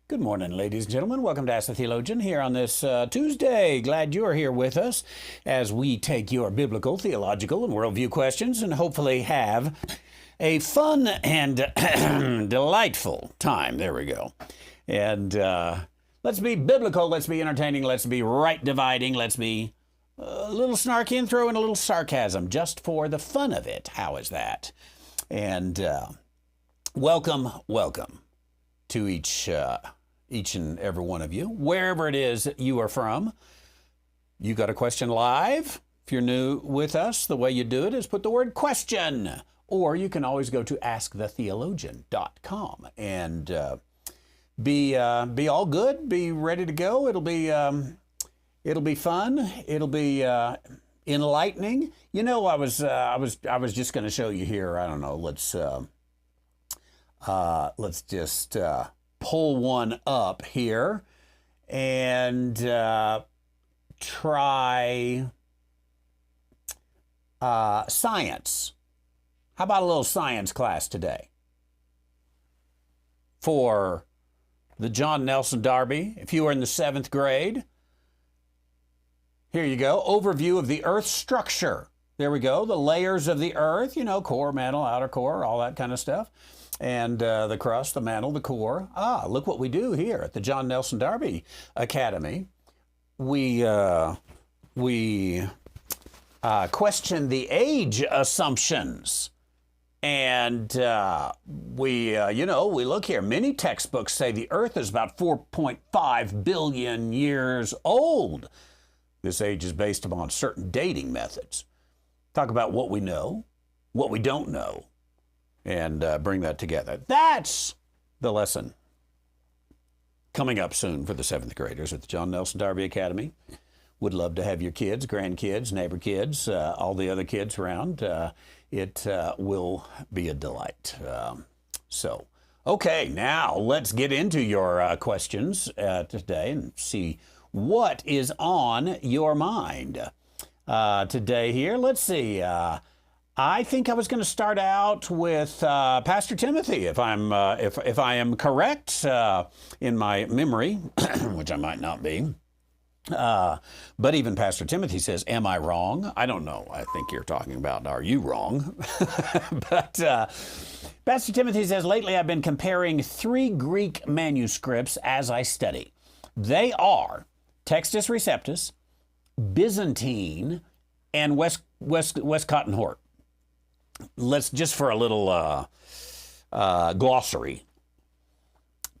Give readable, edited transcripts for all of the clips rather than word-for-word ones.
Good morning, ladies and gentlemen. Welcome to Ask the Theologian here on this Tuesday. Glad you're here with us as we take your biblical, theological, and worldview questions and hopefully have a fun and delightful time. There we go. And let's be biblical, let's be entertaining, let's be right dividing, let's be a little snarky and throw in a little sarcasm just for the fun of it. How is that? And welcome to each and every one of you, wherever it is you are from. You got a question live? If you're new with us, the way you do it is put the word question, or you can always go to askthetheologian.com and be all good, be ready to go. It'll be fun. It'll be enlightening. You know, I was just going to show you here. I don't know. Let's just pull one up here and try science. How about a little science class today? For the John Nelson Darby, if you were in the 7th grade, here you go. Overview of the Earth's structure. There we go. The layers of the Earth, you know, core, mantle, outer core, all that kind of stuff. And the crust, the mantle, the core. Look what we do here at the John Nelson Darby Academy. We question the age assumptions. And we look here. Many textbooks say the Earth is about 4.5 billion years old. This age is based upon certain dating methods. Talk about what we know, what we don't know, and bring that together. That's the lesson coming up soon for the 7th graders at the John Nelson Darby Academy. Would love to have your kids, grandkids, neighbor kids, all the other kids around. It will be a delight. Okay, now let's get into your questions today and see what is on your mind today here. Let's see. I think I was going to start out with Pastor Timothy, if I am correct in my memory, which I might not be. But even Pastor Timothy says, "Am I wrong?" I don't know. I think you're talking about, are you wrong? But Pastor Timothy says, lately I've been comparing 3 Greek manuscripts as I study. They are Textus Receptus, Byzantine, and Westcott and Hort. Let's just for a little glossary.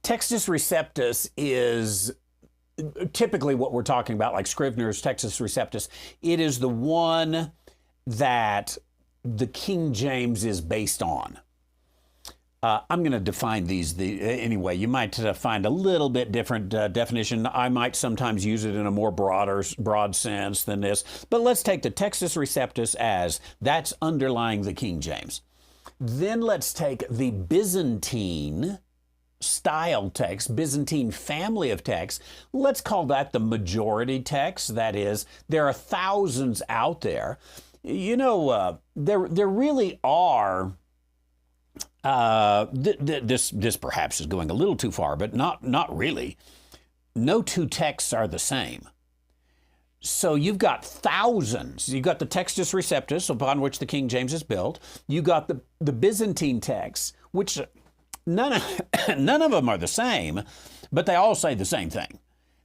Textus Receptus is typically what we're talking about, like Scrivener's Textus Receptus. It is the one that the King James is based on. I'm going to define these anyway. You might find a little bit different definition. I might sometimes use it in a more broad sense than this. But let's take the Textus Receptus as that's underlying the King James. Then let's take the Byzantine style text, Byzantine family of texts. Let's call that the majority text. That is, there are thousands out there. You know, there really are. This perhaps is going a little too far, but not really. No two texts are the same. So you've got thousands. You've got the Textus Receptus, upon which the King James is built. You got the Byzantine texts, which none of them are the same, but they all say the same thing.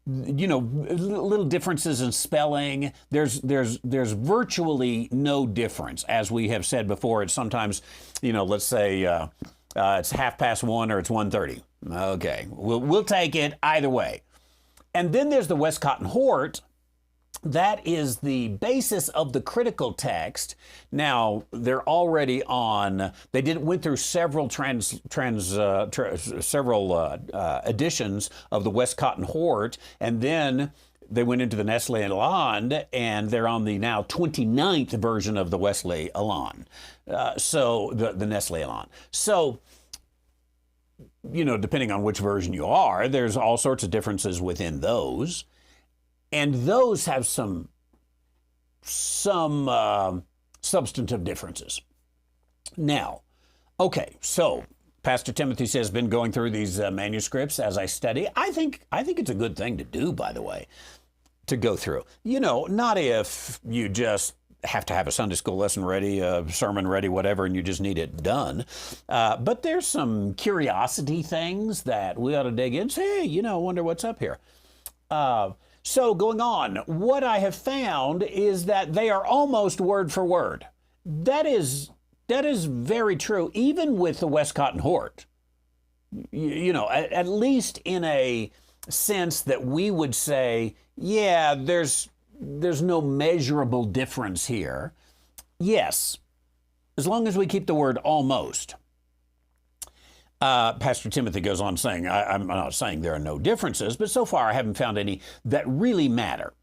You know, little differences in spelling. There's virtually no difference. As we have said before, it's sometimes, you know, let's say it's 1:30 or it's 1:30. Okay, we'll take it either way. And then there's the Westcott and Hort. That is the basis of the critical text. Now, they're already on, went through several editions of the Westcott and Hort, and then they went into the Nestle Aland, and they're on the now 29th version of the Wesley Aland. So the Nestle Aland. So, you know, depending on which version you are, there's all sorts of differences within those. And those have some substantive differences. Now, okay, so Pastor Timothy says, been going through these manuscripts as I study. I think it's a good thing to do, by the way, to go through. Not if you just have to have a Sunday school lesson ready, a sermon ready, whatever, and you just need it done. But there's some curiosity things that we ought to dig in. Say, hey, I wonder what's up here. So going on, what I have found is that they are almost word for word. That is very true, even with the Westcott and Hort. At least in a sense that we would say, yeah, there's no measurable difference here. Yes, as long as we keep the word almost. Pastor Timothy goes on saying, I'm not saying there are no differences, but so far I haven't found any that really matter.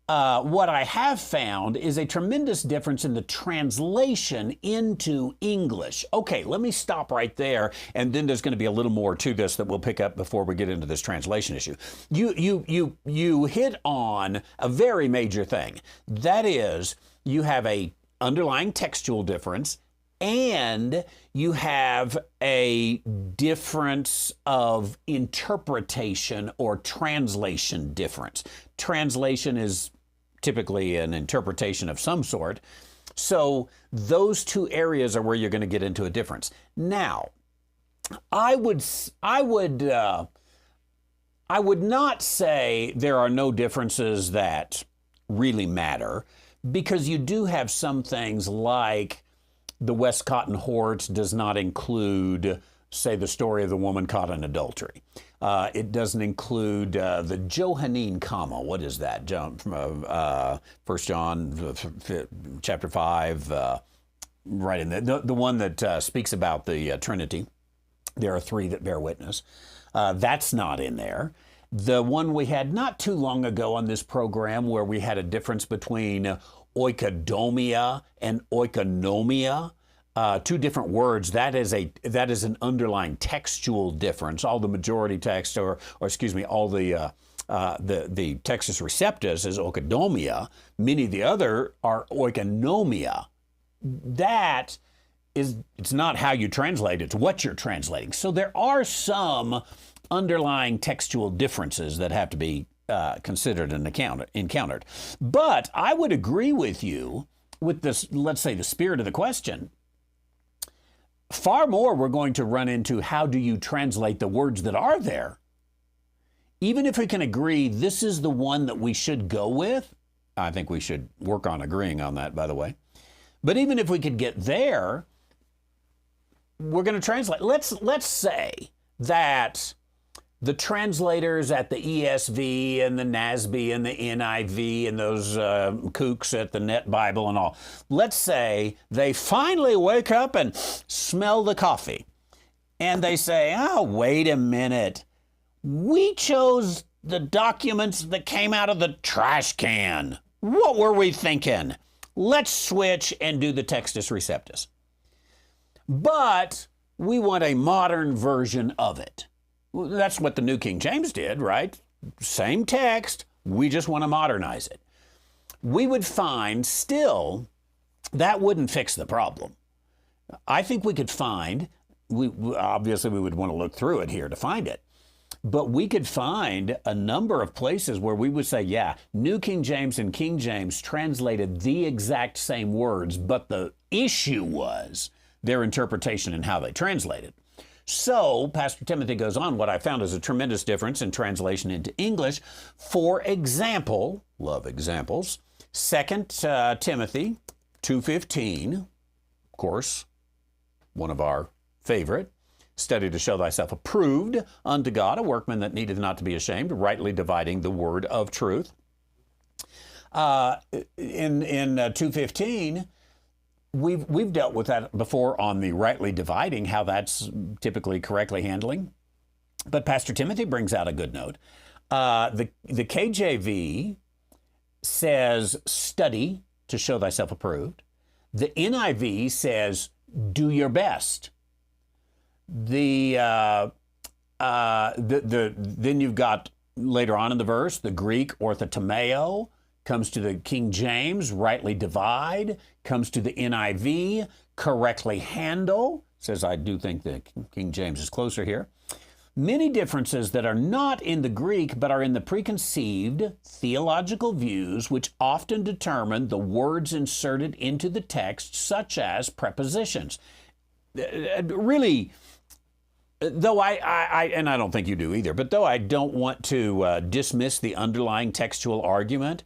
What I have found is a tremendous difference in the translation into English. Okay, let me stop right there, and then there's going to be a little more to this that we'll pick up before we get into this translation issue. You hit on a very major thing. That is, you have a underlying textual difference, and you have a difference of interpretation or translation difference. Translation is typically an interpretation of some sort. So those two areas are where you're going to get into a difference. Now, I would not say there are no differences that really matter, because you do have some things like the Westcott and Hort does not include, say, the story of the woman caught in adultery. It doesn't include the Johannine comma. What is that? From 1 John chapter 5, right in there. The one that speaks about the Trinity. There are three that bear witness. That's not in there. The one we had not too long ago on this program where we had a difference between oikodomia and oikonomia, two different words. That is an underlying textual difference. All the majority text, or excuse me, all the Textus Receptus is oikodomia. Many of the other are oikonomia. That is, it's not how you translate, it's what you're translating. So there are some underlying textual differences that have to be considered and encountered. But I would agree with you with this, let's say, the spirit of the question. Far more we're going to run into how do you translate the words that are there. Even if we can agree this is the one that we should go with, I think we should work on agreeing on that, by the way. But even if we could get there, we're going to translate. Let's say that the translators at the ESV and the NASB and the NIV and those kooks at the Net Bible and all, let's say they finally wake up and smell the coffee. And they say, oh, wait a minute. We chose the documents that came out of the trash can. What were we thinking? Let's switch and do the Textus Receptus. But we want a modern version of it. Well, that's what the New King James did, right? Same text, we just want to modernize it. We would find still that wouldn't fix the problem. I think we could find, obviously we would want to look through it here to find it, but we could find a number of places where we would say, yeah, New King James and King James translated the exact same words, but the issue was their interpretation and how they translated. So, Pastor Timothy goes on, what I found is a tremendous difference in translation into English. For example, love examples, 2 Timothy 2:15, of course, one of our favorite, study to show thyself approved unto God, a workman that needeth not to be ashamed, rightly dividing the word of truth. In 2:15, We've dealt with that before on the rightly dividing, how that's typically correctly handling. But Pastor Timothy brings out a good note. The KJV says, study to show thyself approved. The NIV says, do your best. Then you've got later on in the verse, the Greek orthotomeo comes to the King James, rightly divide, comes to the NIV, correctly handle, says, I do think the King James is closer here. Many differences that are not in the Greek but are in the preconceived theological views which often determine the words inserted into the text, such as prepositions. Really, though and I don't think you do either, but though I don't want to dismiss the underlying textual argument,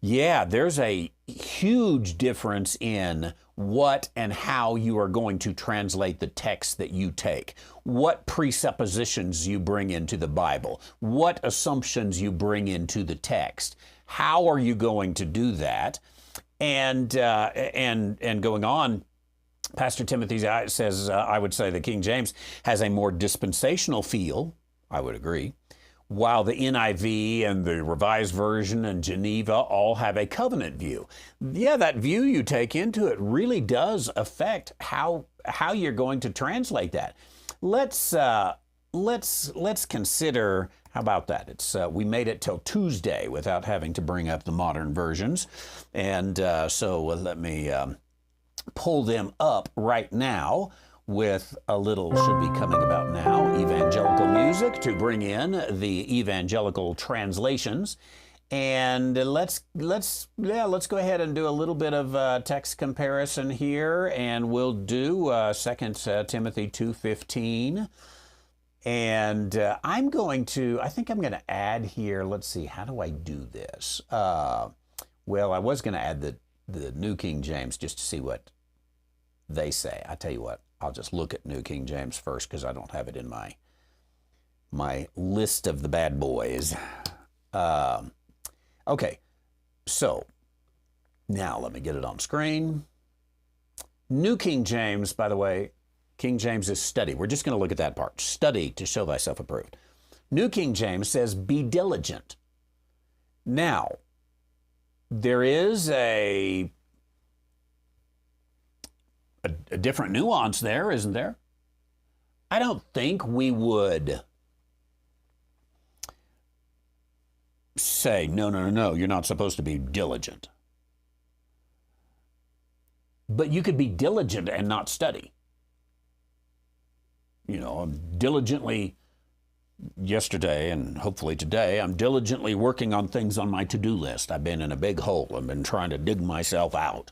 yeah, there's a huge difference in what and how you are going to translate the text that you take, what presuppositions you bring into the Bible, what assumptions you bring into the text. How are you going to do that? And going on, Pastor Timothy says, I would say the King James has a more dispensational feel. I would agree. While the NIV and the Revised Version and Geneva all have a covenant view. Yeah, that view you take into it really does affect how you're going to translate that. Let's consider, how about that? It's we made it till Tuesday without having to bring up the modern versions, and so let me pull them up right now with a little, should be coming about now, evangelical music to bring in the evangelical translations. And let's go ahead and do a little bit of text comparison here, and we'll do 2 Timothy 2:15. And I think I'm going to add here, let's see, how do I do this? Well, I was going to add the New King James just to see what they say. I tell you what, I'll just look at New King James first because I don't have it in my list of the bad boys. Okay, so now let me get it on screen. New King James, by the way, King James is study. We're just going to look at that part. Study to show thyself approved. New King James says, be diligent. Now, there is a different nuance there, isn't there? I don't think we would say, no, you're not supposed to be diligent. But you could be diligent and not study. You know, I'm diligently, yesterday and hopefully today, I'm diligently working on things on my to-do list. I've been in a big hole. I've been trying to dig myself out.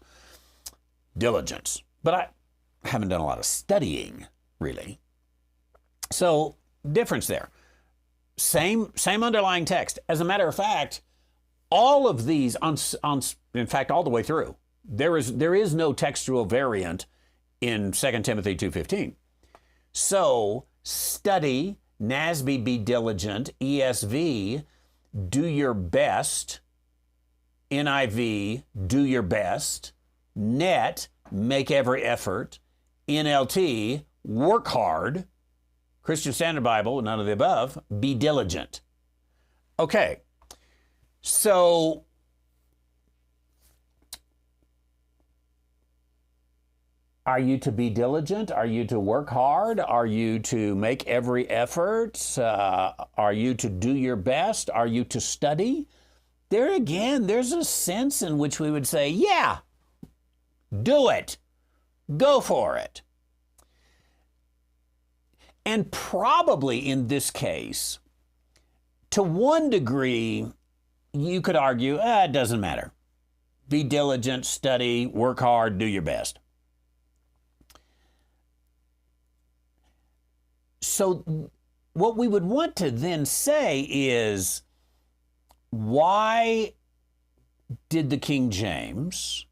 Diligence. But I haven't done a lot of studying, really. So, difference there. Same underlying text. As a matter of fact, all of these, in fact, all the way through, there is no textual variant in 2 Timothy 2:15. So, study, NASB, be diligent, ESV, do your best, NIV, do your best, NET, make every effort, NLT, work hard, Christian Standard Bible, none of the above, be diligent. Okay, so are you to be diligent? Are you to work hard? Are you to make every effort? Are you to do your best? Are you to study? There again, there's a sense in which we would say, yeah, do it. Go for it. And probably in this case, to one degree, you could argue, it doesn't matter. Be diligent, study, work hard, do your best. So what we would want to then say is, why did the King James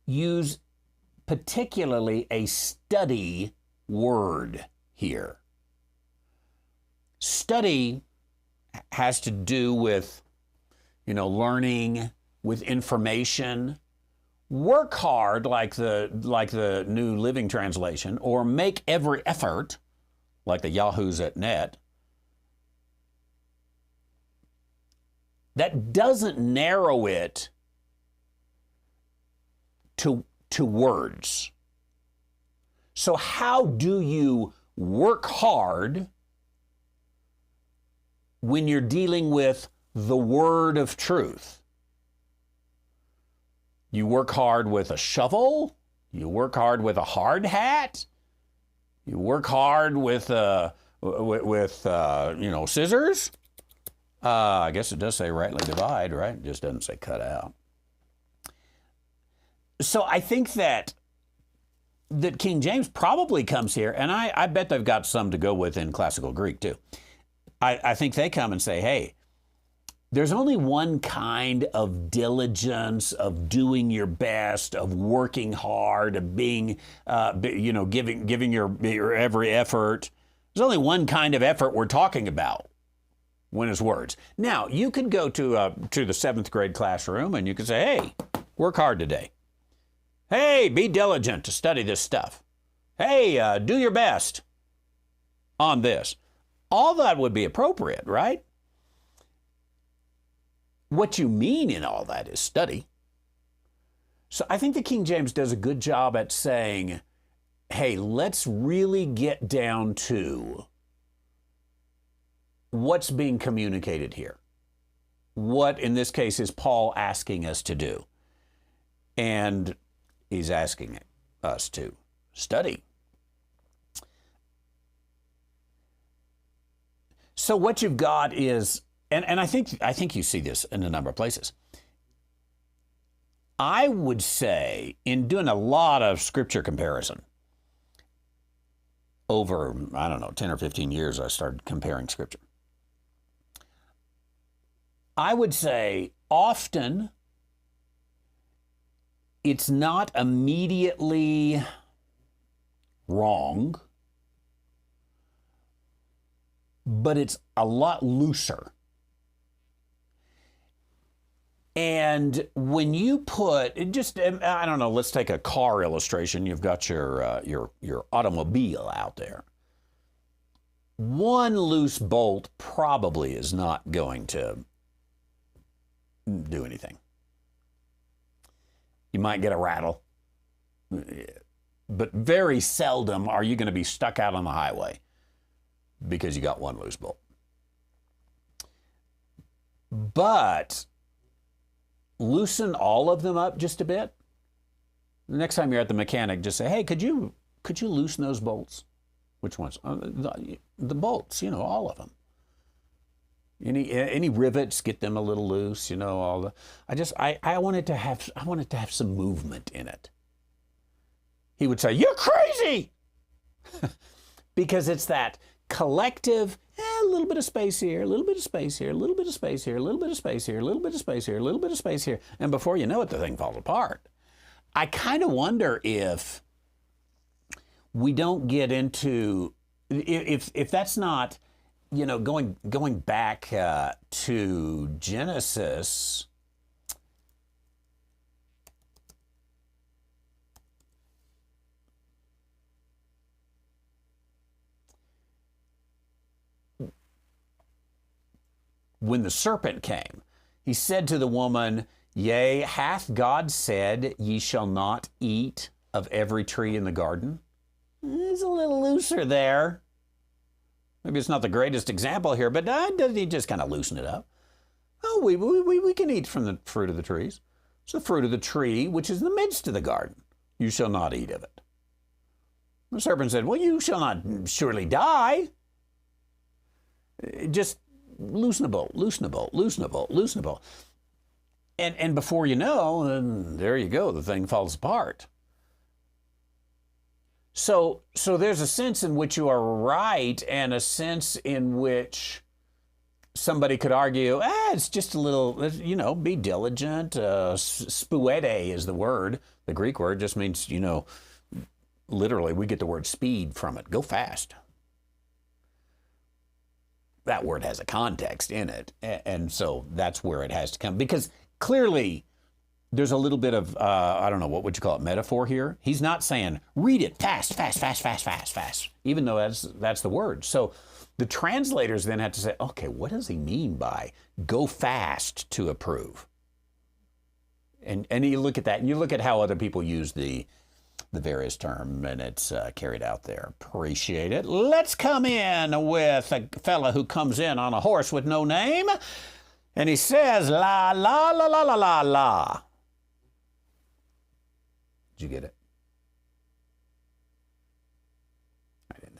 use particularly a study word here? Study has to do with, learning, with information. Work hard, like the New Living Translation, or make every effort, like the Yahoos at Net. That doesn't narrow it to words. So how do you work hard when you're dealing with the word of truth? You work hard with a shovel? You work hard with a hard hat? You work hard with scissors. I guess it does say rightly divide, right? It just doesn't say cut out. So I think that King James probably comes here, and I bet they've got some to go with in classical Greek too. I think they come and say, hey, there's only one kind of diligence, of doing your best, of working hard, of being, giving your every effort. There's only one kind of effort we're talking about when it's words. Now, you could go to the 7th grade classroom and you could say, hey, work hard today. Hey, be diligent to study this stuff. Hey, do your best on this. All that would be appropriate, right? What you mean in all that is study. So I think the King James does a good job at saying, hey, let's really get down to what's being communicated here. What, in this case, is Paul asking us to do? And he's asking us to study. So what you've got is, and I think you see this in a number of places. I would say, in doing a lot of scripture comparison, over, 10 or 15 years, I started comparing scripture. I would say often it's not immediately wrong, but it's a lot looser. And when you put, let's take a car illustration. You've got your automobile out there. One loose bolt probably is not going to do anything. You might get a rattle, but very seldom are you going to be stuck out on the highway because you got one loose bolt. But loosen all of them up just a bit. The next time you're at the mechanic, just say, hey, could you loosen those bolts? Which ones? The bolts, all of them. Any rivets, get them a little loose, all the. I wanted to have some movement in it. He would say, you're crazy! Because it's that collective, a little bit of space here, a little bit of space here, a little bit of space here, a little bit of space here, a little bit of space here, a little bit of space here, and before you know it, the thing falls apart. I kind of wonder if we don't get into, if that's not, going back to Genesis. When the serpent came, he said to the woman, yea, hath God said, ye shall not eat of every tree in the garden? It's a little looser there. Maybe it's not the greatest example here, but he just kind of loosened it up. Oh, we can eat from the fruit of the trees. It's the fruit of the tree which is in the midst of the garden. You shall not eat of it. The serpent said, well, you shall not surely die. Just loosenable. And before you know, there you go, the thing falls apart. So there's a sense in which you are right, and a sense in which somebody could argue, it's just a little, be diligent. Spuede is the word. The Greek word just means, literally we get the word speed from it. Go fast. That word has a context in it, and so that's where it has to come. Because clearly there's a little bit of, what would you call it, metaphor here? He's not saying, read it fast, even though that's the word. So the translators then had to say, okay, what does he mean by go fast to approve? And you look at that, and you look at how other people use the various term, and it's carried out there. Appreciate it. Let's come in with a fella who comes in on a horse with no name, and he says, la, la, la, la, la, la, la. Did you get it?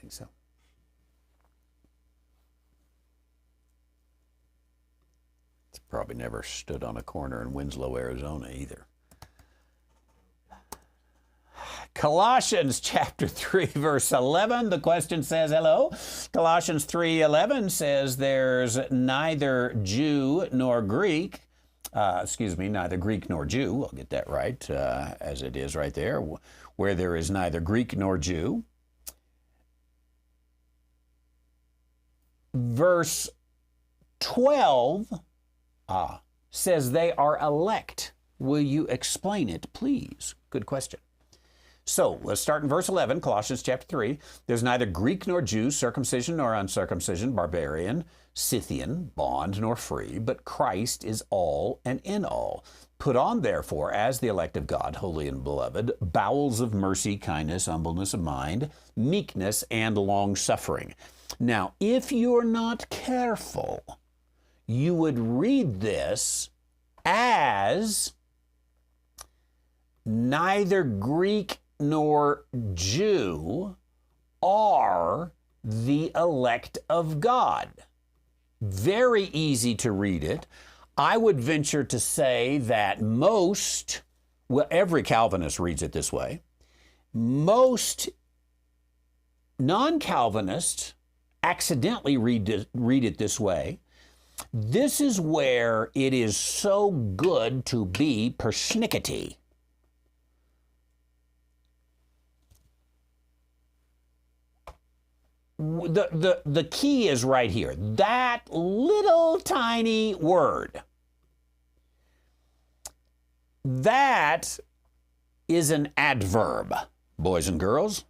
think so. It's probably never stood on a corner in Winslow, Arizona either. Colossians chapter 3, verse 11, the question says, hello. Colossians 3:11 says there's neither Jew nor Greek, neither Greek nor Jew, I'll get that right, as it is right there, where there is neither Greek nor Jew. Verse 12 says they are elect. Will you explain it, please? Good question. So let's start in verse 11, Colossians chapter 3. There's neither Greek nor Jew, circumcision nor uncircumcision, barbarian, Scythian, bond nor free, but Christ is all and in all. Put on, therefore, as the elect of God, holy and beloved, bowels of mercy, kindness, humbleness of mind, meekness, and long-suffering. Now, if you're not careful, you would read this as neither Greek nor Jew are the elect of God. Very easy to read it. I would venture to say that every Calvinist reads it this way. Most non-Calvinists accidentally read it this way. This is where it is so good to be persnickety. The key is right here. That little tiny word. That is an adverb, boys and girls.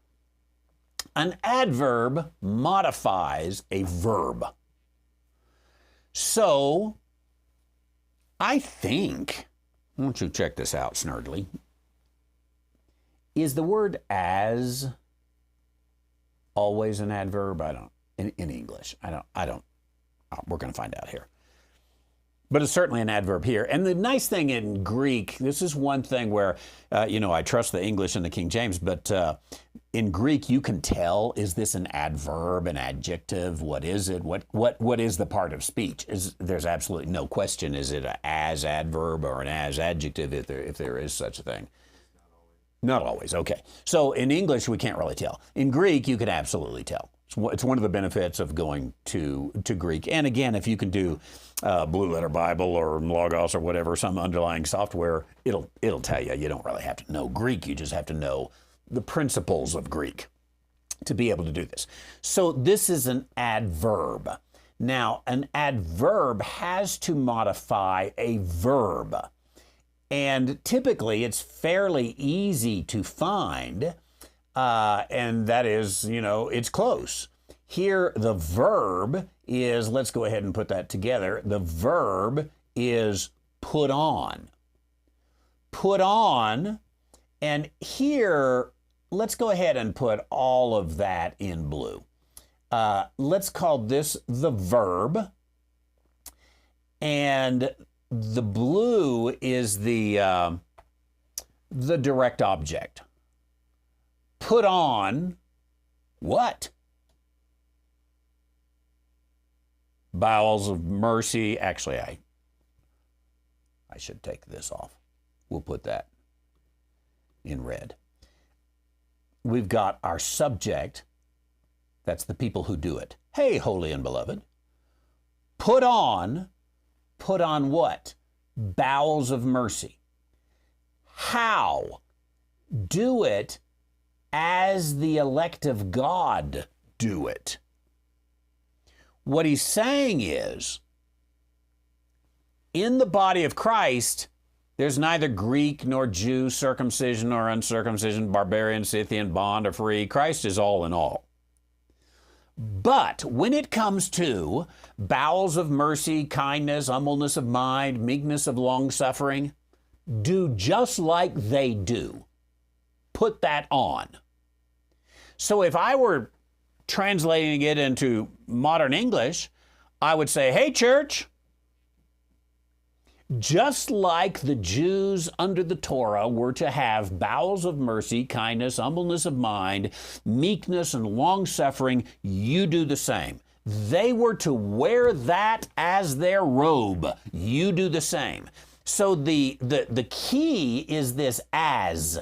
An adverb modifies a verb. So, I think, why don't you check this out, Snurdly? Is the word as always an adverb? In English. We're going to find out here. But it's certainly an adverb here. And the nice thing in Greek, this is one thing where, I trust the English and the King James, but in Greek you can tell, is this an adverb, an adjective? What is it? What is the part of speech? There's absolutely no question. Is it an as adverb or an as adjective if there is such a thing? Not always, okay. So in English, we can't really tell. In Greek, you can absolutely tell. It's one of the benefits of going to Greek. And again, if you can do Blue Letter Bible or Logos or whatever, some underlying software, it'll tell you. You don't really have to know Greek. You just have to know the principles of Greek to be able to do this. So this is an adverb. Now, an adverb has to modify a verb. And typically, it's fairly easy to find, and that is, it's close. Here, the verb is, let's go ahead and put that together. The verb is put on. Put on, and here, let's go ahead and put all of that in blue. Let's call this the verb, and the blue is the direct object. Put on what? Bowels of mercy. Actually, I should take this off. We'll put that in red. We've got our subject. That's the people who do it. Hey, holy and beloved. Put on what? Bowels of mercy. How? Do it as the elect of God do it. What he's saying is, in the body of Christ, there's neither Greek nor Jew, circumcision or uncircumcision, barbarian, Scythian, bond or free. Christ is all in all. But when it comes to bowels of mercy, kindness, humbleness of mind, meekness of long-suffering, do just like they do. Put that on. So if I were translating it into modern English, I would say, hey, church, Just like the Jews under the Torah were to have bowels of mercy, kindness, humbleness of mind, meekness, and long-suffering, you do the same. They were to wear that as their robe. You do the same. So the key is this as.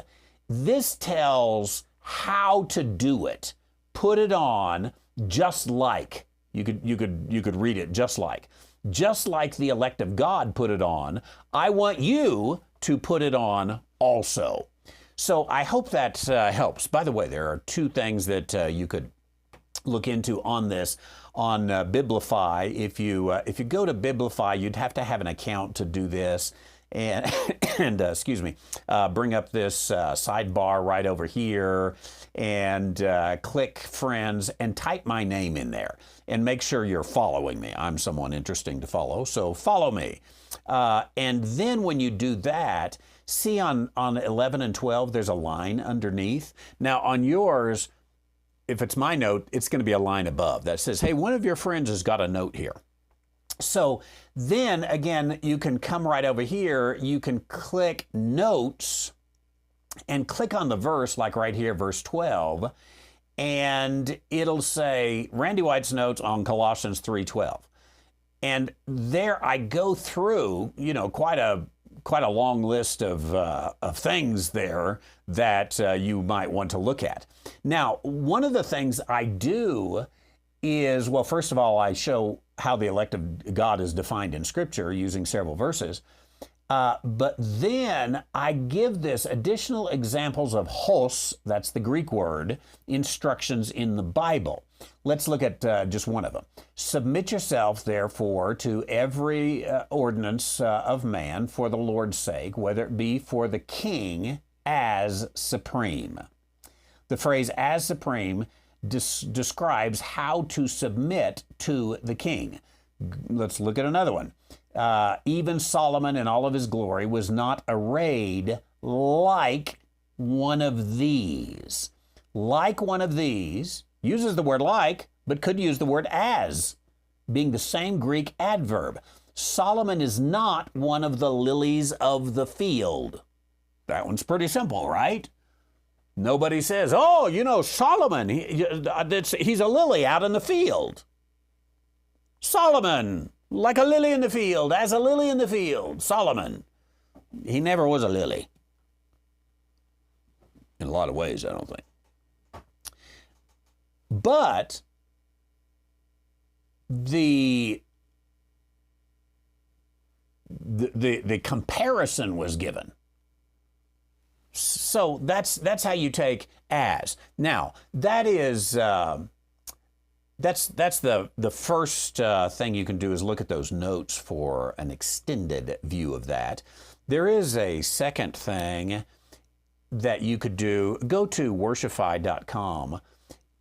This tells how to do it. Put it on just like. You could read it just like. Just like the elect of God put it on, I want you to put it on also. So I hope that helps. By the way, there are two things that you could look into on this on Biblify. If you go to Biblify, you'd have to have an account to do this. And, excuse me, bring up this sidebar right over here and click friends and type my name in there and make sure you're following me. I'm someone interesting to follow, so follow me. And then when you do that, see on 11 and 12, there's a line underneath. Now on yours, if it's my note, it's going to be a line above that says, hey, one of your friends has got a note here. So then again, you can come right over here, you can click notes and click on the verse, like right here, verse 12, and it'll say Randy White's notes on Colossians 3:12. And there I go through, quite a long list of things there that you might want to look at. Now, one of the things I do is, well, first of all, I show how the elect of God is defined in Scripture using several verses. But then I give this additional examples of hos, that's the Greek word, instructions in the Bible. Let's look at just one of them. Submit yourself, therefore, to every ordinance of man for the Lord's sake, whether it be for the king as supreme. The phrase as supreme describes how to submit to the king. Let's look at another one. Even Solomon in all of his glory was not arrayed like one of these. Like one of these uses the word like, but could use the word as, being the same Greek adverb. Solomon is not one of the lilies of the field. That one's pretty simple, right? Nobody says, oh, Solomon, he's a lily out in the field. Solomon, like a lily in the field, as a lily in the field. Solomon, he never was a lily. In a lot of ways, I don't think. But the comparison was given. So that's how you take as. Now, that is that's the first thing you can do is look at those notes for an extended view of that. There is a second thing that you could do. Go to worshify.com,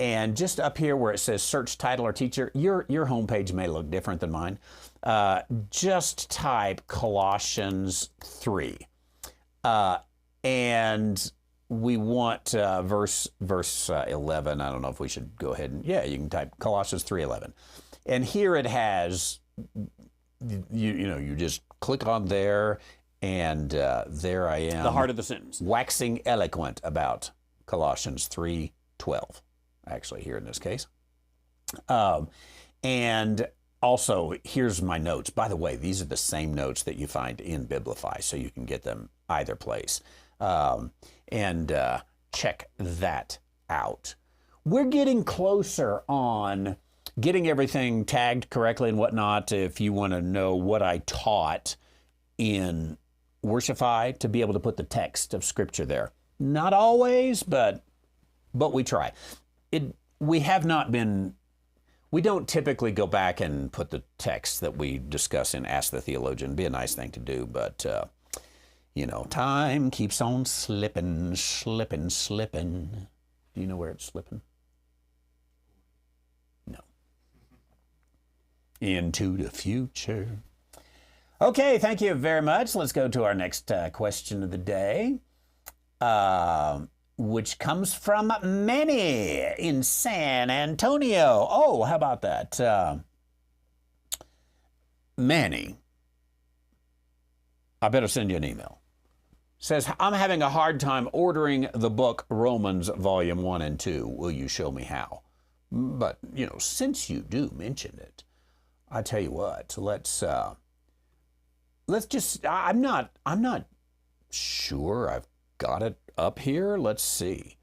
and just up here where it says search title or teacher, your homepage may look different than mine. Just type Colossians 3. And we want verse 11. I don't know if we should go ahead and, you can type Colossians 3:11. And here it has, you just click on there, and there I am. The heart of the sentence. Waxing eloquent about Colossians 3:12, actually, here in this case. And also, here's my notes. By the way, these are the same notes that you find in Biblify, so you can get them either place. And check that out. We're getting closer on getting everything tagged correctly and whatnot. If you want to know what I taught in Worshify, to be able to put the text of Scripture there. Not always, but we try. We don't typically go back and put the text that we discuss in Ask the Theologian. It'd be a nice thing to do, but time keeps on slipping. Do you know where it's slipping? No. Into the future. Okay, thank you very much. Let's go to our next question of the day, which comes from Manny in San Antonio. Oh, how about that? Manny, I better send you an email. Says, I'm having a hard time ordering the book Romans Volume 1 and 2. Will you show me how? But, since you do mention it, I tell you what, let's just, I'm not sure I've got it up here. Let's see.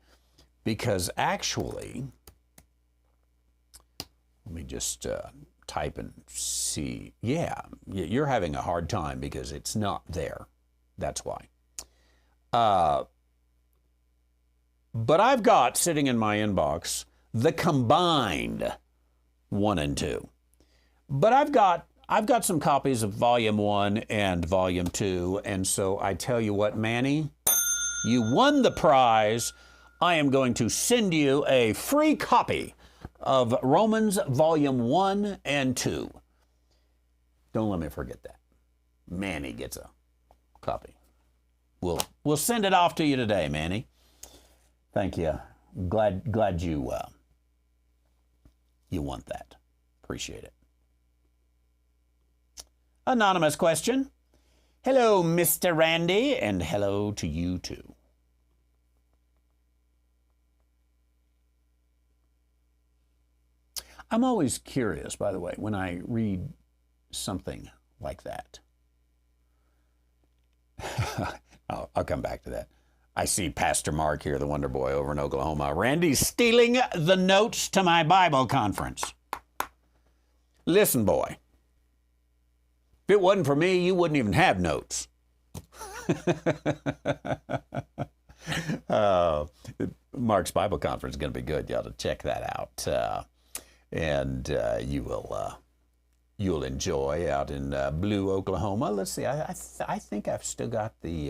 Because actually, let me just type and see. Yeah, you're having a hard time because it's not there. That's why. But I've got sitting in my inbox the combined 1 and 2. But I've got some copies of Volume 1 and Volume 2, and so I tell you what, Manny, you won the prize. I am going to send you a free copy of Romans Volume 1 and 2. Don't let me forget that. Manny gets a copy. We'll send it off to you today, Manny. Thank you. Glad you want that. Appreciate it. Anonymous question. Hello, Mr. Randy, and hello to you too. I'm always curious, by the way, when I read something like that. I'll come back to that. I see Pastor Mark here, the Wonder Boy over in Oklahoma. Randy's stealing the notes to my Bible conference. Listen, boy. If it wasn't for me, you wouldn't even have notes. Mark's Bible conference is going to be good. You ought to check that out. And you'll enjoy out in Blue, Oklahoma. Let's see. I think I've still got the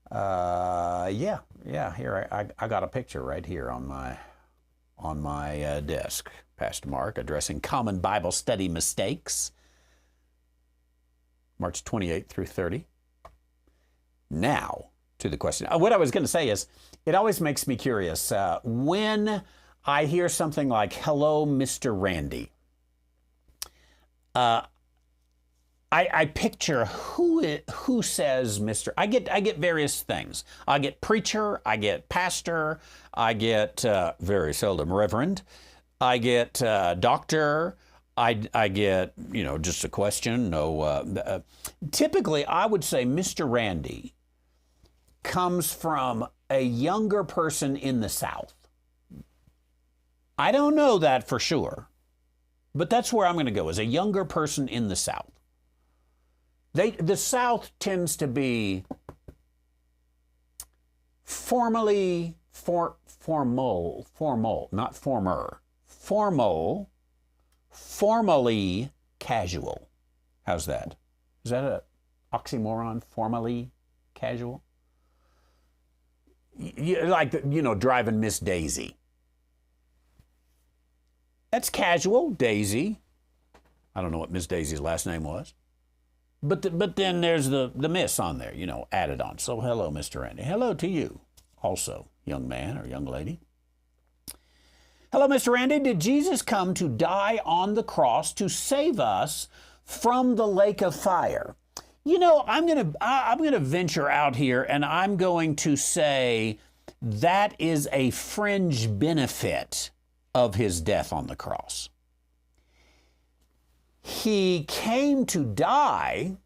here I got a picture right here on my desk. Pastor Mark addressing common Bible study mistakes, March 28th through 30. Now to the question. What I was going to say is, it always makes me curious when I hear something like, "Hello, Mr. Randy." I picture who says Mr. I get various things. I get preacher, I get pastor, I get very seldom reverend, I get doctor, I get just a question. No, typically I would say Mr. Randy comes from a younger person in the South. I don't know that for sure. But that's where I'm going to go, as a younger person in the South. The South tends to be formally casual. How's that? Is that an oxymoron? Formally casual? Driving Miss Daisy. That's casual, Daisy. I don't know what Miss Daisy's last name was. But then there's the miss on there, added on. So hello, Mr. Randy. Hello to you also, young man or young lady. Hello, Mr. Randy. Did Jesus come to die on the cross to save us from the lake of fire? I'm gonna venture out here, and I'm going to say that is a fringe benefit of his death on the cross. He came to die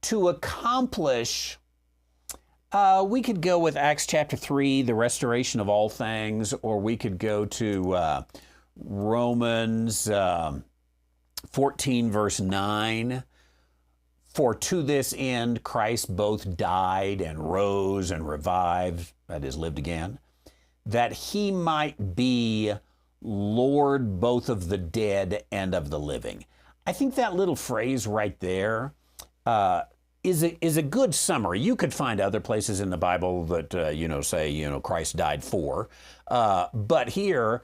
to accomplish, we could go with Acts chapter 3, the restoration of all things, or we could go to Romans 14, verse 9. For to this end Christ both died and rose and revived, that is, lived again, that he might be Lord both of the dead and of the living. I think that little phrase right there is a good summary. You could find other places in the Bible that say Christ died for, but here,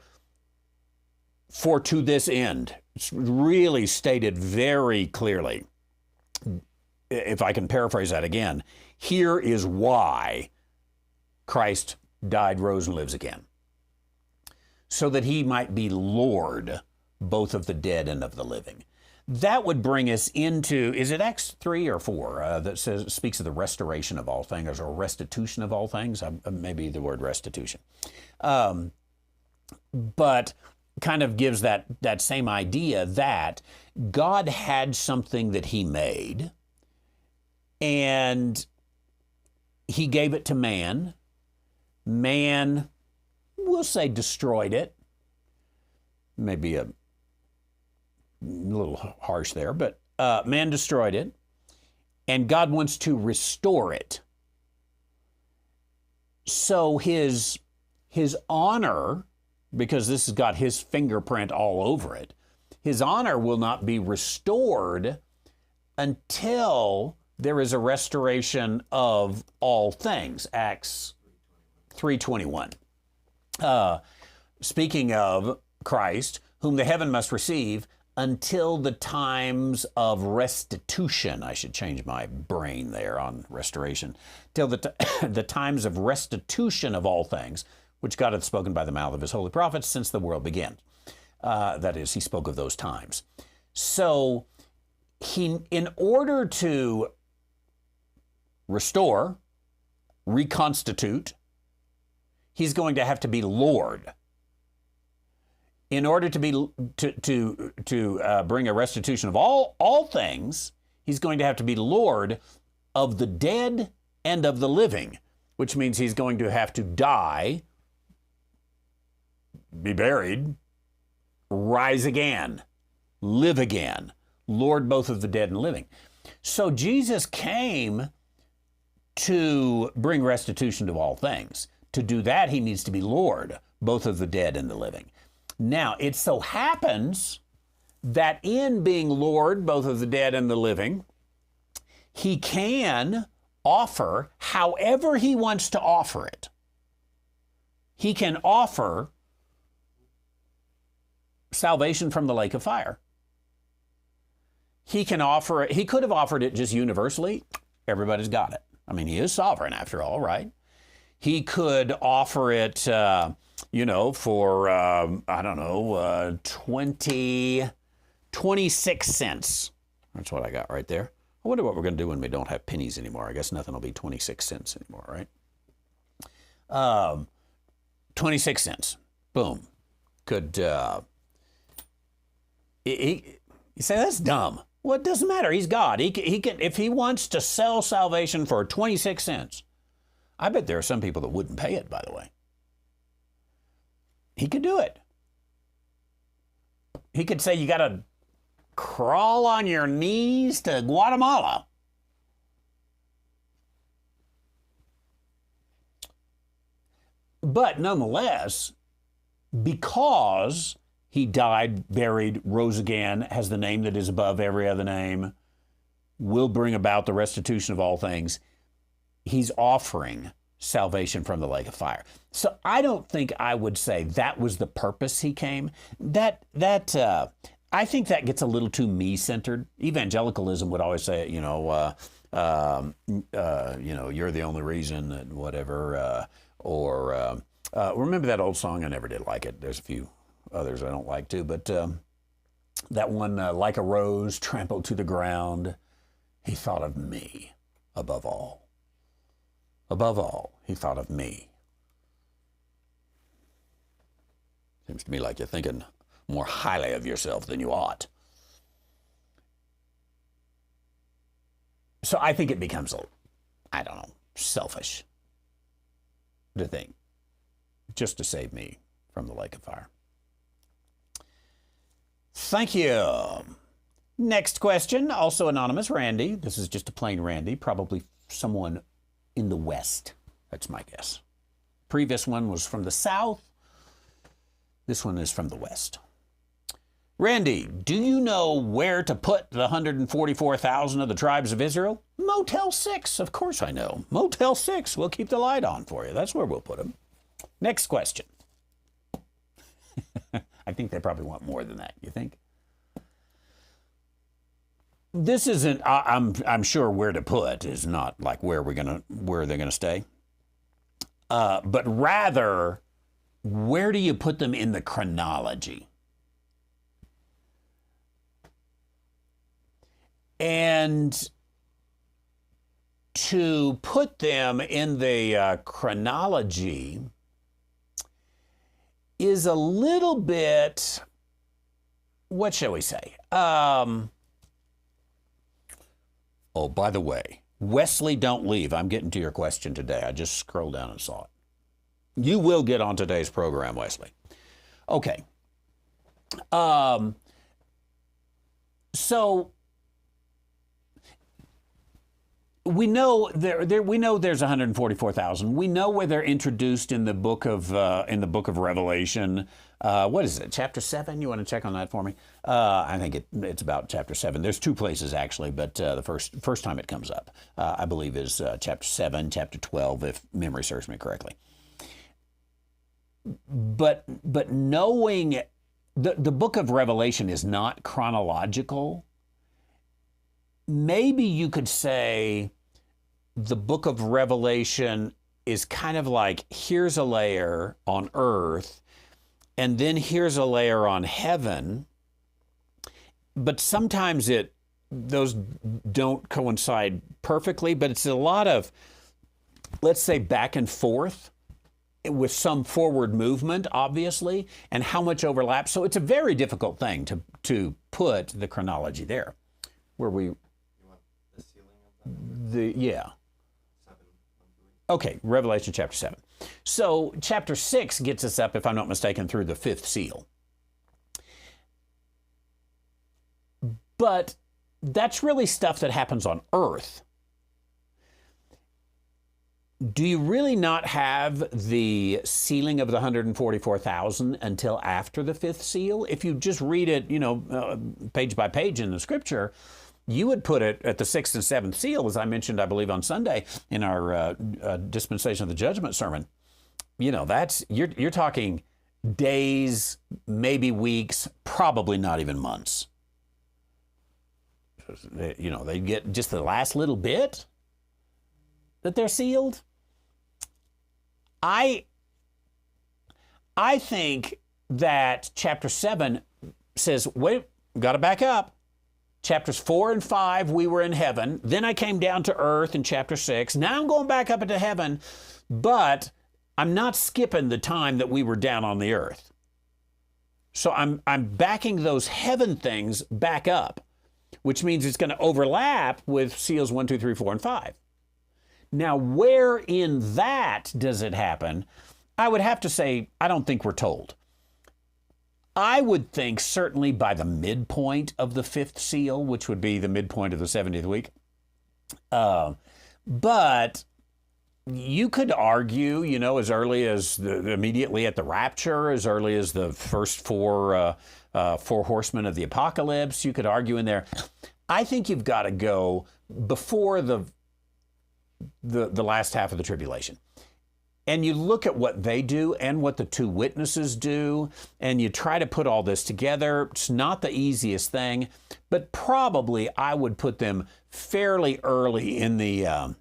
for to this end, it's really stated very clearly. If I can paraphrase that again, here is why Christ died, rose, and lives again. So that he might be Lord both of the dead and of the living. that would bring us into, is it Acts 3 or 4 that speaks of the restoration of all things, or restitution of all things? Maybe the word restitution. But kind of gives that same idea that God had something that he made, and he gave it to man. Man, we'll say, destroyed it. Maybe a little harsh there, but man destroyed it, and God wants to restore it. So his honor, because this has got his fingerprint all over it, his honor will not be restored until there is a restoration of all things. Acts 3:21. Speaking of Christ, whom the heaven must receive until the times of restitution. I should change my brain there on restoration. Till the times of restitution of all things, which God hath spoken by the mouth of his holy prophets since the world began. That is, he spoke of those times. So he, in order to restore, reconstitute, he's going to have to be Lord. In order to be to bring a restitution of all things, he's going to have to be Lord of the dead and of the living, which means he's going to have to die, be buried, rise again, live again, Lord both of the dead and living. So Jesus came to bring restitution to all things. To do that, he needs to be Lord both of the dead and the living. Now, it so happens that in being Lord both of the dead and the living, he can offer however he wants to offer it. He can offer salvation from the lake of fire. He can offer it, he could have offered it just universally. Everybody's got it. I mean, he is sovereign after all, right? He could offer it, for, 26 cents. That's what I got right there. I wonder what we're going to do when we don't have pennies anymore. I guess nothing will be 26 cents anymore, right? 26 cents. Boom. Could, you say, that's dumb. Well, it doesn't matter. He's God. He can, if he wants to sell salvation for 26 cents, I bet there are some people that wouldn't pay it, by the way. He could do it. He could say, you got to crawl on your knees to Guatemala. But nonetheless, because he died, buried, rose again, has the name that is above every other name, will bring about the restitution of all things, he's offering salvation from the lake of fire. So I don't think I would say that was the purpose he came. I think that gets a little too me-centered. Evangelicalism would always say, you're the only reason, and whatever. Remember that old song? I never did like it. There's a few others I don't like too, but that one, like a rose trampled to the ground, he thought of me above all. Above all, he thought of me. Seems to me like you're thinking more highly of yourself than you ought. So I think it becomes, selfish to think, just to save me from the lake of fire. Thank you. Next question, also anonymous, Randy. This is just a plain Randy, probably someone in the West. That's my guess. Previous one was from the South. This one is from the West. Randy, do you know where to put the 144,000 of the tribes of Israel? Motel 6, of course I know. Motel 6, we'll keep the light on for you. That's where we'll put them. Next question. I think they probably want more than that, you think? This isn't, I'm sure where to put is not like where they're gonna stay. But rather, where do you put them in the chronology? And to put them in the chronology is a little bit, what shall we say? Oh, by the way, Wesley, don't leave. I'm getting to your question today. I just scrolled down and saw it. You will get on today's program, Wesley. Okay. So we know we know there's 144,000. We know where they're introduced in the book of Revelation. What is it? Chapter 7? You want to check on that for me? I think it's about chapter 7. There's two places actually, but the first time it comes up, I believe, is chapter 7, chapter 12, if memory serves me correctly. But knowing the book of Revelation is not chronological, maybe you could say the book of Revelation is kind of like, here's a layer on earth, and then here's a layer on heaven. But sometimes those don't coincide perfectly, but it's a lot of, let's say, back and forth with some forward movement, obviously, and how much overlap. So it's a very difficult thing to put the chronology there. Where we, you want the ceiling of that? Yeah. 7. Okay, Revelation chapter 7. So chapter 6 gets us up, if I'm not mistaken, through the 5th seal. But that's really stuff that happens on earth. Do you really not have the sealing of the 144,000 until after the 5th seal? If you just read it, page by page in the scripture, you would put it at the 6th and 7th seal, as I mentioned, I believe, on Sunday in our dispensation of the judgment sermon. That's you're talking days, maybe weeks, probably not even months. They get just the last little bit that they're sealed. I think that chapter 7 says, wait, got to back up. Chapters 4 and 5, we were in heaven. Then I came down to earth in chapter 6. Now I'm going back up into heaven, but I'm not skipping the time that we were down on the earth. So I'm backing those heaven things back up, which means it's going to overlap with seals 1, 2, 3, 4, and 5. Now, where in that does it happen? I would have to say, I don't think we're told. I would think certainly by the midpoint of the 5th seal, which would be the midpoint of the 70th week. But you could argue, as early as immediately at the rapture, as early as the first four horsemen of the apocalypse. You could argue in there. I think you've got to go before the last half of the tribulation. And you look at what they do and what the two witnesses do, and you try to put all this together. It's not the easiest thing, but probably I would put them fairly early in the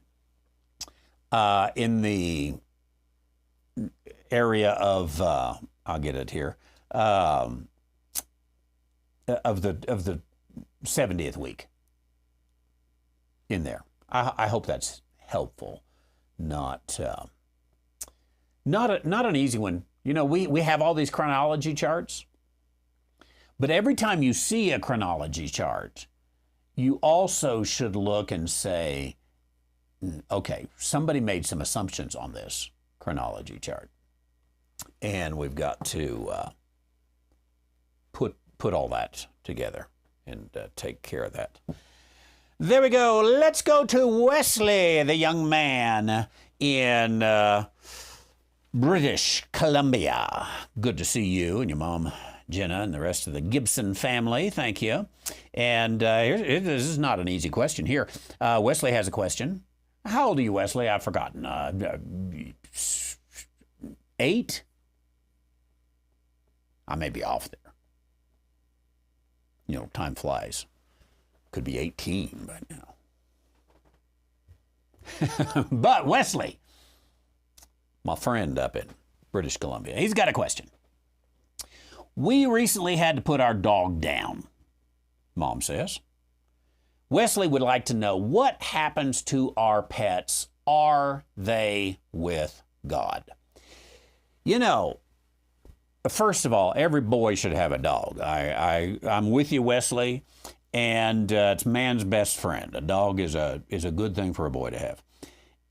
area of I'll get it here of the 70th week in there. I hope that's helpful. Not an easy one. We have all these chronology charts, but every time you see a chronology chart, you also should look and say, okay, somebody made some assumptions on this chronology chart, and we've got to put all that together and take care of that. There we go. Let's go to Wesley, the young man in British Columbia. Good to see you and your mom, Jenna, and the rest of the Gibson family. Thank you. And this is not an easy question here. Wesley has a question. How old are you, Wesley? I've forgotten. 8? I may be off there. Time flies. Could be 18 by now. But Wesley, my friend up in British Columbia, he's got a question. We recently had to put our dog down, Mom says. Wesley would like to know, what happens to our pets? Are they with God? You know, first of all, every boy should have a dog. I'm with you, Wesley, and it's man's best friend. A dog is a good thing for a boy to have.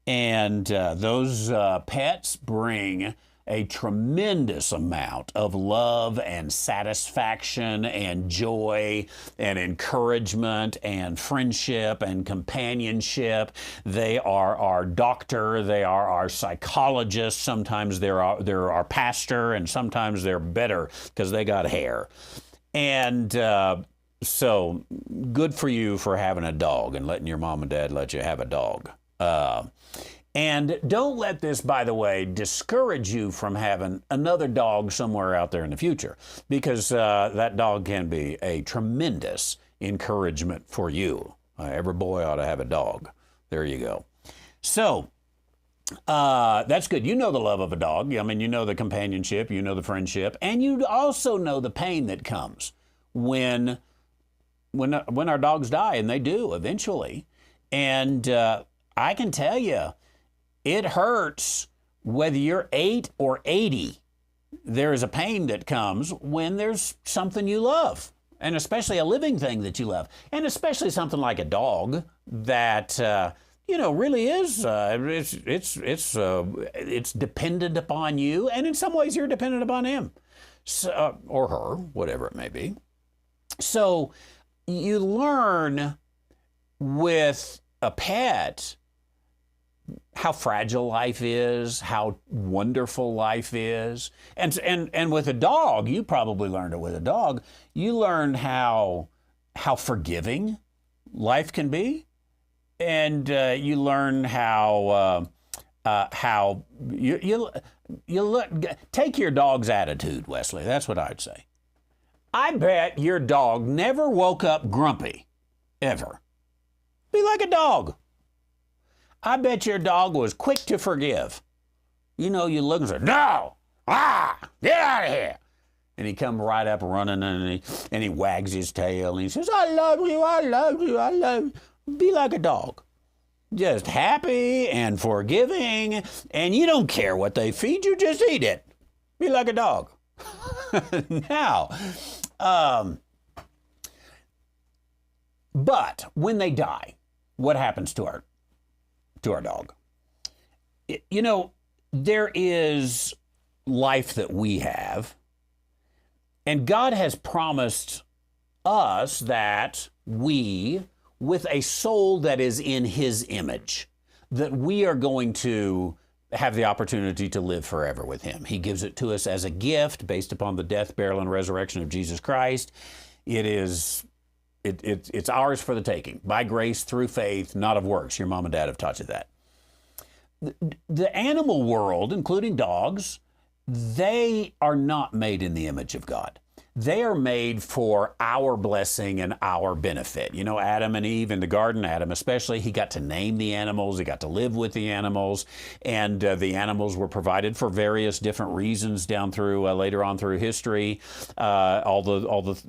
And those pets bring a tremendous amount of love and satisfaction and joy and encouragement and friendship and companionship. They are our doctor, they are our psychologist, sometimes they're our pastor, and sometimes they're better because they got hair. And so good for you for having a dog and letting your mom and dad let you have a dog. And don't let this, by the way, discourage you from having another dog somewhere out there in the future, because that dog can be a tremendous encouragement for you. Every boy ought to have a dog. There you go. So that's good. You know the love of a dog. I mean, you know the companionship, you know the friendship, and you also know the pain that comes when our dogs die, and they do eventually. And I can tell you, it hurts whether you're 8 or 80. There is a pain that comes when there's something you love, and especially a living thing that you love, and especially something like a dog that really is. It's dependent upon you, and in some ways you're dependent upon him, or her, whatever it may be. So you learn with a pet how fragile life is, how wonderful life is. And with a dog, you probably learned it with a dog, you learn how forgiving life can be. And you learn how you take your dog's attitude, Wesley. That's what I'd say. I bet your dog never woke up grumpy, ever. Be like a dog. I bet your dog was quick to forgive. You know, you look and say, no, get out of here. And he come right up running, and he wags his tail, and he says, I love you, I love you, I love you. Be like a dog. Just happy and forgiving, and you don't care what they feed you, just eat it. Be like a dog. Now, but when they die, what happens to our dog? There is life that we have, and God has promised us that we, with a soul that is in His image, that we are going to have the opportunity to live forever with Him. He gives it to us as a gift based upon the death, burial, and resurrection of Jesus Christ. It's ours for the taking, by grace through faith, not of works. Your mom and dad have taught you that. The animal world, including dogs, they are not made in the image of God. They are made for our blessing and our benefit. You know, Adam and Eve in the garden, Adam especially, he got to name the animals, he got to live with the animals, and the animals were provided for various different reasons down through later on through history. There was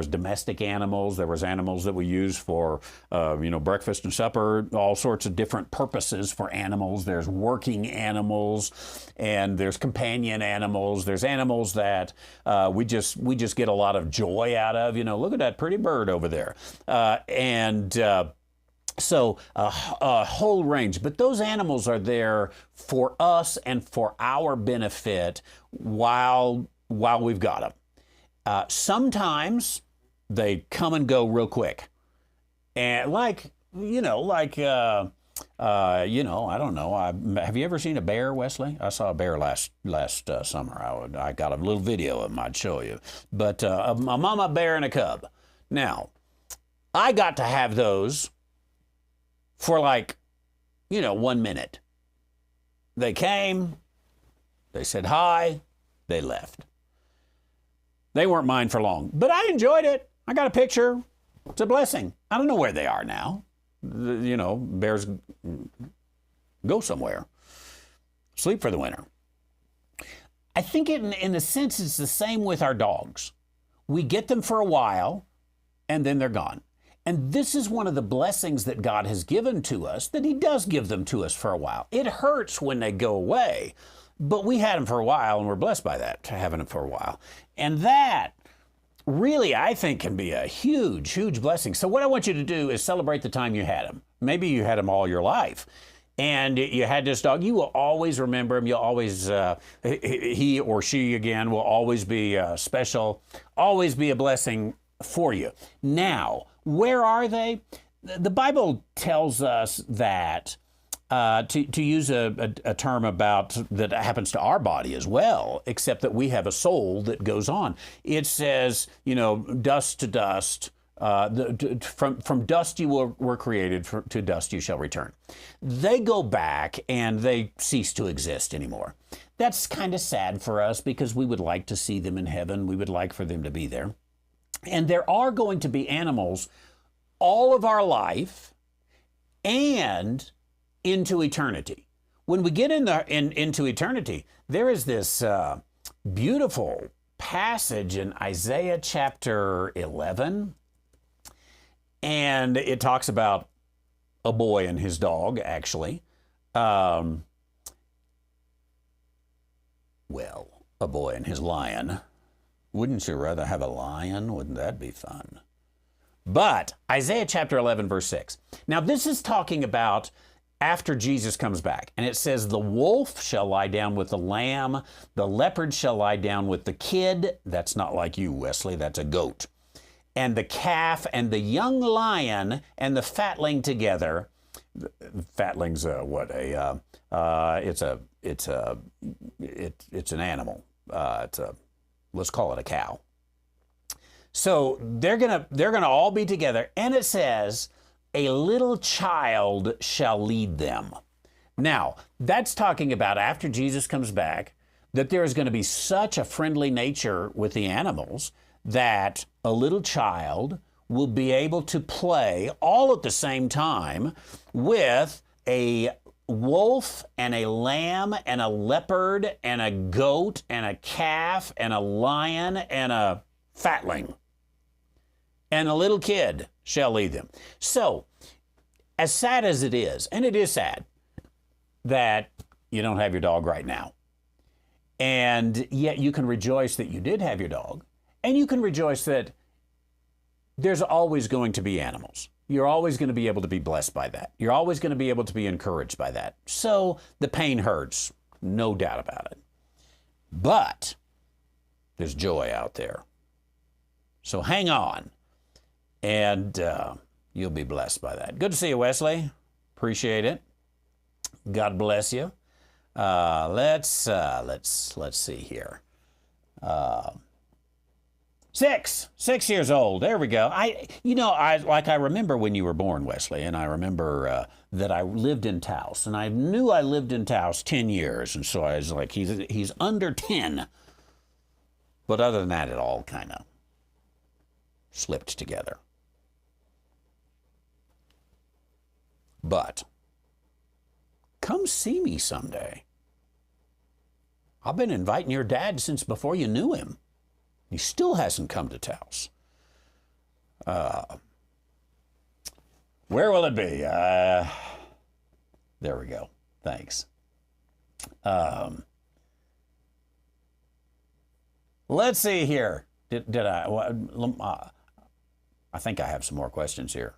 domestic animals, there was animals that we use for breakfast and supper, all sorts of different purposes for animals. There's working animals, and there's companion animals. There's animals that we just get a lot of joy out of. Look at that pretty bird over there. So a whole range. But those animals are there for us and for our benefit while we've got them. Sometimes they come and go real quick. And I don't know. Have you ever seen a bear, Wesley? I saw a bear last summer. I got a little video of them I'd show you. But a mama bear and a cub. Now, I got to have those for 1 minute. They came, they said hi, they left. They weren't mine for long, but I enjoyed it. I got a picture. It's a blessing. I don't know where they are now. Bears go somewhere, sleep for the winter. I think in a sense it's the same with our dogs. We get them for a while, and then they're gone. And this is one of the blessings that God has given to us, that he does give them to us for a while. It hurts when they go away, but we had them for a while and we're blessed by that, having them for a while. And that really, I think, can be a huge, huge blessing. So what I want you to do is celebrate the time you had him. Maybe you had him all your life. And you had this dog, you will always remember him. You'll always, he or she again will always be special, always be a blessing for you. Now, where are they? The Bible tells us that, to use a term about that happens to our body as well, except that we have a soul that goes on. It says, dust to dust. From dust you were created, to dust you shall return. They go back and they cease to exist anymore. That's kind of sad for us because we would like to see them in heaven. We would like for them to be there. And there are going to be animals all of our life and into eternity. When we get into eternity, there is this beautiful passage in Isaiah chapter 11. And it talks about a boy and his dog, actually. A boy and his lion. Wouldn't you rather have a lion? Wouldn't that be fun? But Isaiah chapter 11, verse 6. Now, this is talking about after Jesus comes back. And it says, the wolf shall lie down with the lamb. The leopard shall lie down with the kid. That's not like you, Wesley. That's a goat. And the calf and the young lion and the fatling together. Fatling's it's an animal. Let's call it a cow. So they're gonna all be together, and it says, a little child shall lead them. Now that's talking about after Jesus comes back, that there is going to be such a friendly nature with the animals that a little child will be able to play all at the same time with a wolf and a lamb and a leopard and a goat and a calf and a lion and a fatling. And a little kid shall lead them. So, as sad as it is, and it is sad that you don't have your dog right now, and yet you can rejoice that you did have your dog, and you can rejoice that there's always going to be animals. You're always going to be able to be blessed by that. You're always going to be able to be encouraged by that. So the pain hurts, no doubt about it. But there's joy out there. So hang on, and you'll be blessed by that. Good to see you, Wesley. Appreciate it. God bless you. Let's see here. 6 years old. There we go. I remember when you were born, Wesley, and I remember that I lived in Taos, and I knew I lived in Taos 10 years, and so I was like, he's under 10. But other than that, it all kind of slipped together. But come see me someday. I've been inviting your dad since before you knew him. He still hasn't come to Taos. Where will it be? There we go. Thanks. Let's see here. Did I? I think I have some more questions here.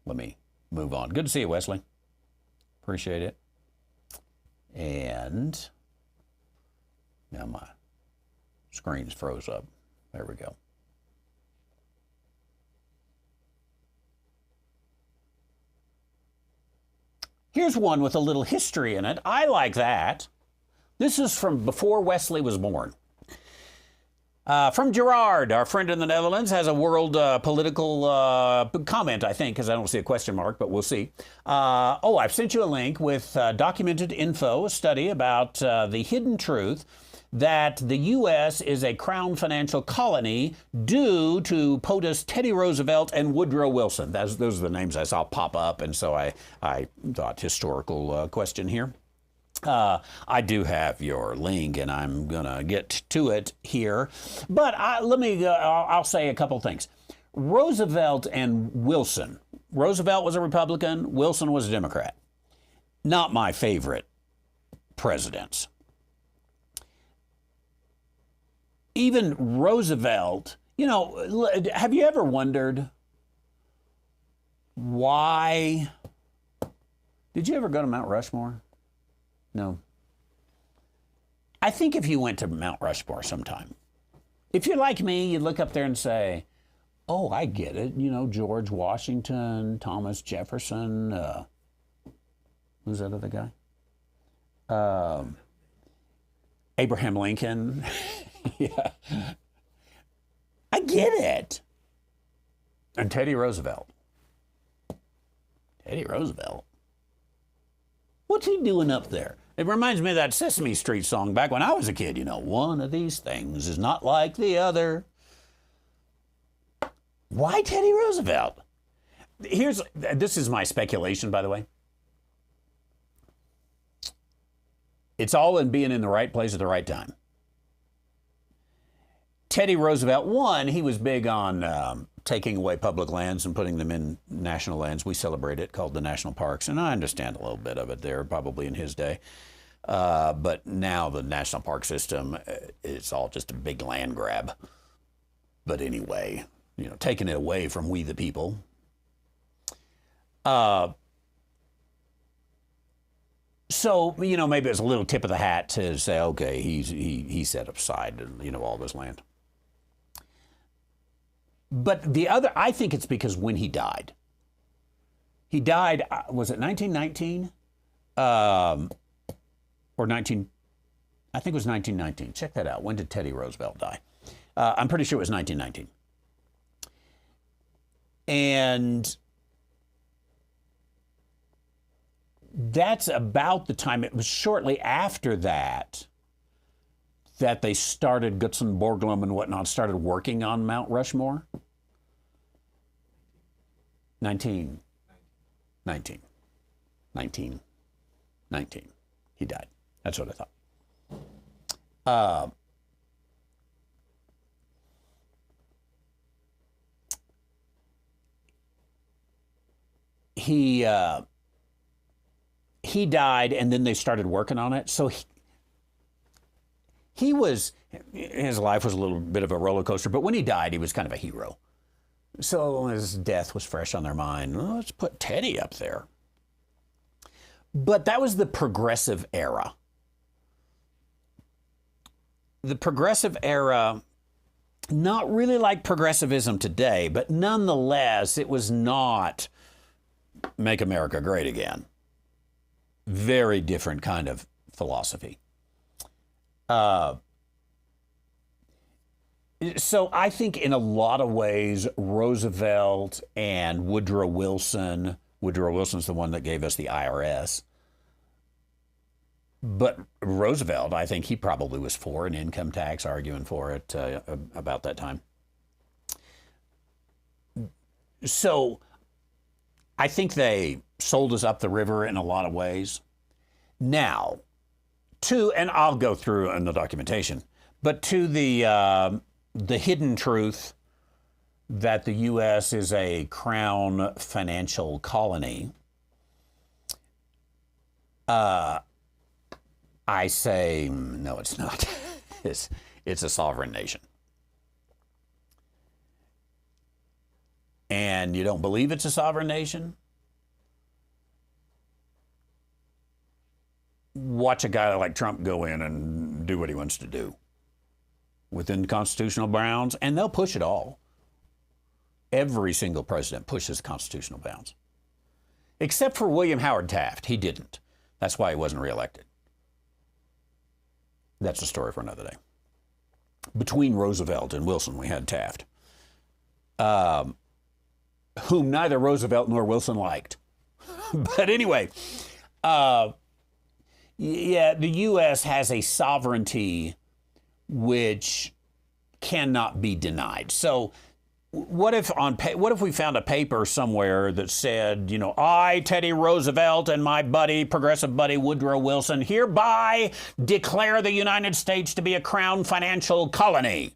Let me move on. Good to see you, Wesley. Appreciate it. And now my screen's froze up. There we go. Here's one with a little history in it. I like that. This is from before Wesley was born. From Gerard, our friend in the Netherlands, has a world political comment, I think, because I don't see a question mark, but we'll see. I've sent you a link with documented info, a study about the hidden truth that the U.S. is a crown financial colony due to POTUS Teddy Roosevelt and Woodrow Wilson. Those are the names I saw pop up, and so I thought historical question here. I do have your link, and I'm going to get to it here. But I'll say a couple things. Roosevelt and Wilson. Roosevelt was a Republican. Wilson was a Democrat. Not my favorite presidents. Even Roosevelt, have you ever wondered why? Did you ever go to Mount Rushmore? No. I think if you went to Mount Rushmore sometime, if you're like me, you'd look up there and say, oh, I get it. George Washington, Thomas Jefferson, who's that other guy? Abraham Lincoln. Yeah. I get it. And Teddy Roosevelt. Teddy Roosevelt. What's he doing up there? It reminds me of that Sesame Street song back when I was a kid. One of these things is not like the other. Why Teddy Roosevelt? This is my speculation, by the way. It's all in being in the right place at the right time. Teddy Roosevelt, one, he was big on taking away public lands and putting them in national lands. We celebrate it, called the national parks, and I understand a little bit of it there, probably in his day. But now the national park system, it's all just a big land grab. But anyway, taking it away from we the people. So, maybe it's a little tip of the hat to say, okay, he set aside, all this land. But I think it's because when he died, was it 1919? Or 19, I think it was 1919. Check that out. When did Teddy Roosevelt die? I'm pretty sure it was 1919. And that's about the time, it was shortly after that they started, Gutzon Borglum and whatnot, started working on Mount Rushmore. 19. He died. That's what I thought. He died, and then they started working on it. So his life was a little bit of a roller coaster, but when he died, he was kind of a hero. So his death was fresh on their mind. Well, let's put Teddy up there. But that was the progressive era. The progressive era, not really like progressivism today, but nonetheless, it was not make America great again. Very different kind of philosophy. So I think in a lot of ways, Roosevelt and Woodrow Wilson's the one that gave us the IRS. But Roosevelt, I think he probably was for an income tax, arguing for it about that time. So I think they sold us up the river in a lot of ways. Now, and I'll go through in the documentation, but to the hidden truth that the U.S. is a crown financial colony, I say, no, it's not. It's a sovereign nation. And you don't believe it's a sovereign nation? Watch a guy like Trump go in and do what he wants to do within constitutional bounds, and they'll push it all. Every single president pushes constitutional bounds. Except for William Howard Taft. He didn't. That's why he wasn't reelected. That's a story for another day. Between Roosevelt and Wilson, we had Taft, whom neither Roosevelt nor Wilson liked. But anyway, the U.S. has a sovereignty which cannot be denied. So what if we found a paper somewhere that said, I, Teddy Roosevelt, and my progressive buddy Woodrow Wilson, hereby declare the United States to be a crown financial colony.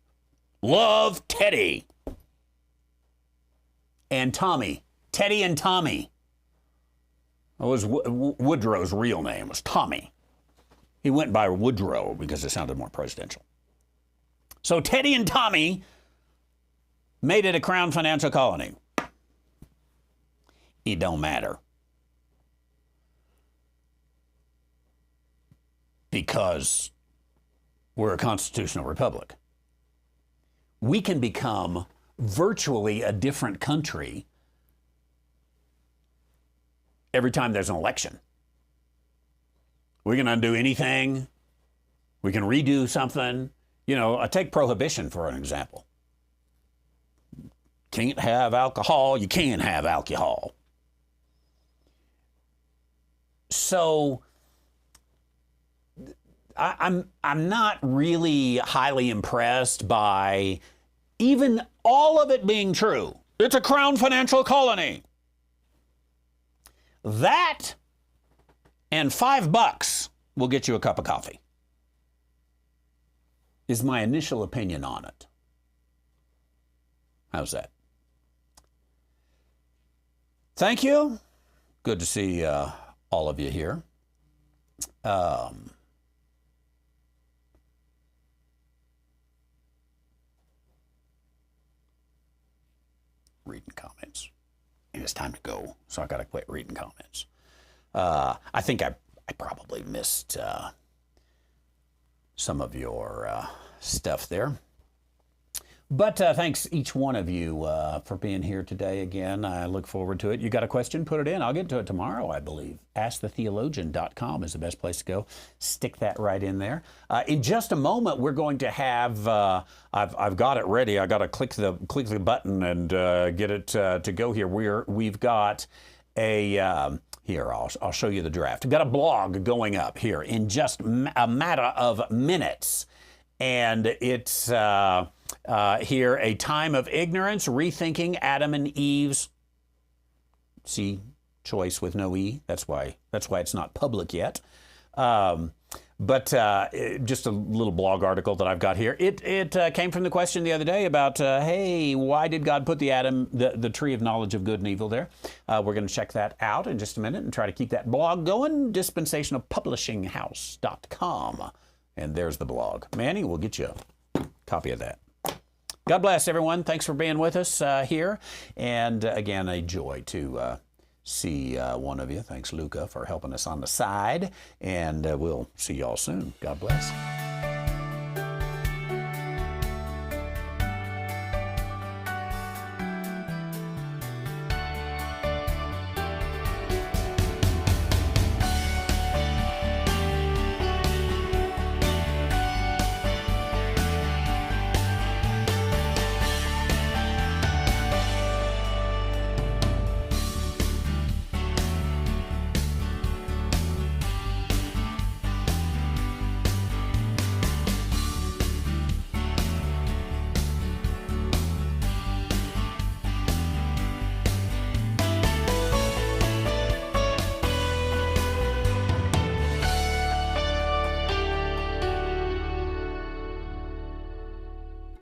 Love, Teddy. and Tommy. Teddy and Tommy. It was Woodrow's real name was Tommy. He went by Woodrow because it sounded more presidential. So Teddy and Tommy made it a crown financial colony. It don't matter. Because we're a constitutional republic. We can become virtually a different country every time there's an election. We can undo anything. We can redo something. You know, I take prohibition for an example. Can't have alcohol, you can have alcohol. So I'm not really highly impressed by even all of it being true. It's a crown financial colony. That and $5 will get you a cup of coffee, is my initial opinion on it. How's that? Thank you. Good to see all of you here. Reading comments. And it's time to go, so I got to quit reading comments. I think I probably missed some of your stuff there. But thanks each one of you for being here today again. I look forward to it. You got a question? Put it in. I'll get to it tomorrow, I believe. AskTheTheologian.com is the best place to go. Stick that right in there. In just a moment, we're going to have, I've got it ready. I got to click the button and get it to go here. We've got a, here, I'll show you the draft. We've got a blog going up here in just a matter of minutes. And it's here, A Time of Ignorance, Rethinking Adam and Eve's, see, choice with no E. That's why it's not public yet. But just a little blog article that I've got here. It came from the question the other day about, hey, why did God put the tree of knowledge of good and evil there? We're going to check that out in just a minute and try to keep that blog going. Dispensationalpublishinghouse.com. And there's the blog. Manny, we'll get you a copy of that. God bless everyone. Thanks for being with us here. And again, a joy to see one of you. Thanks, Luca, for helping us on the side. And we'll see you all soon. God bless.